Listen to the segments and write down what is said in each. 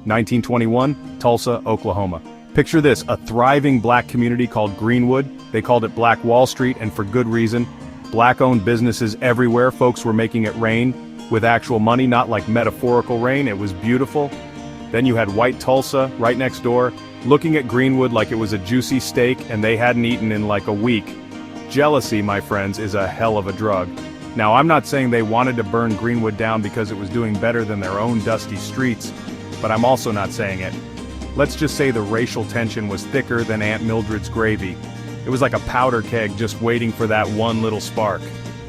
1921, Tulsa, Oklahoma. Picture this, a thriving black community called Greenwood. They called it Black Wall Street, and for good reason. Black-owned businesses everywhere, folks were making it rain, with actual money, not like metaphorical rain. It was beautiful. Then you had white Tulsa, right next door, looking at Greenwood like it was a juicy steak and they hadn't eaten in like a week. Jealousy, my friends, is a hell of a drug. Now, I'm not saying they wanted to burn Greenwood down because it was doing better than their own dusty streets, but I'm also not saying it. Let's just say the racial tension was thicker than Aunt Mildred's gravy. It was like a powder keg just waiting for that one little spark.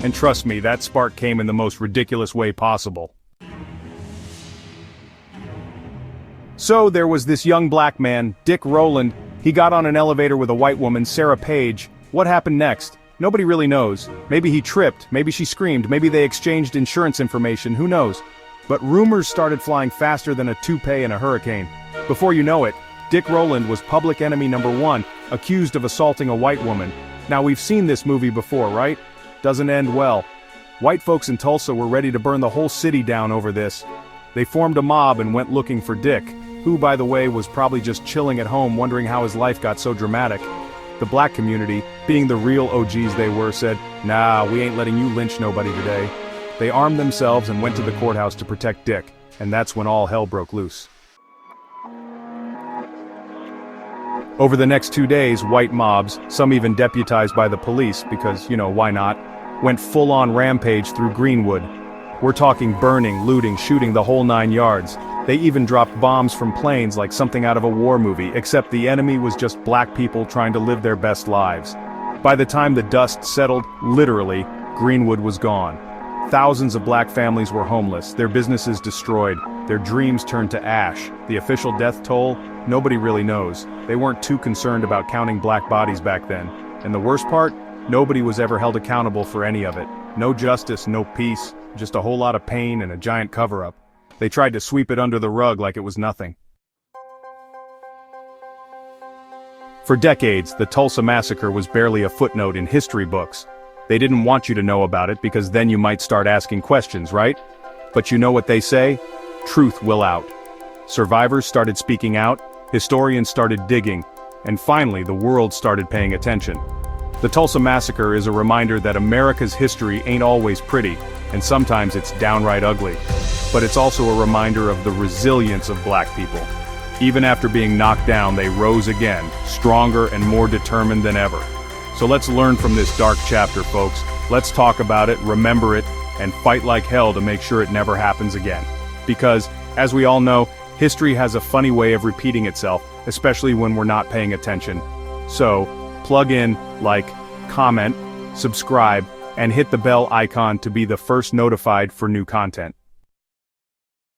And trust me, that spark came in the most ridiculous way possible. So there was this young black man, Dick Rowland. He got on an elevator with a white woman, Sarah Page. What happened next? Nobody really knows. Maybe he tripped, maybe she screamed, maybe they exchanged insurance information, who knows? But rumors started flying faster than a toupee in a hurricane. Before you know it, Dick Rowland was public enemy #1, accused of assaulting a white woman. Now we've seen this movie before, right? Doesn't end well. White folks in Tulsa were ready to burn the whole city down over this. They formed a mob and went looking for Dick, who, by the way, was probably just chilling at home wondering how his life got so dramatic. The black community, being the real OGs they were, said, "Nah, we ain't letting you lynch nobody today." They armed themselves and went to the courthouse to protect Dick, and that's when all hell broke loose. Over the next 2 days, white mobs, some even deputized by the police, because, why not, went full-on rampage through Greenwood. We're talking burning, looting, shooting, the whole 9 yards. They even dropped bombs from planes like something out of a war movie, except the enemy was just black people trying to live their best lives. By the time the dust settled, literally, Greenwood was gone. Thousands of black families were homeless, their businesses destroyed, their dreams turned to ash. The official death toll? Nobody really knows. They weren't too concerned about counting black bodies back then. And the worst part? Nobody was ever held accountable for any of it. No justice, no peace, just a whole lot of pain and a giant cover-up. They tried to sweep it under the rug like it was nothing. For decades, the Tulsa Massacre was barely a footnote in history books. They didn't want you to know about it because then you might start asking questions, right? But you know what they say? Truth will out. Survivors started speaking out, historians started digging, and finally the world started paying attention. The Tulsa Massacre is a reminder that America's history ain't always pretty, and sometimes it's downright ugly. But it's also a reminder of the resilience of black people. Even after being knocked down, they rose again, stronger and more determined than ever. So let's learn from this dark chapter, folks. Let's talk about it, remember it, and fight like hell to make sure it never happens again. Because, as we all know, history has a funny way of repeating itself, especially when we're not paying attention. So, plug in, like, comment, subscribe, and hit the bell icon to be the first notified for new content.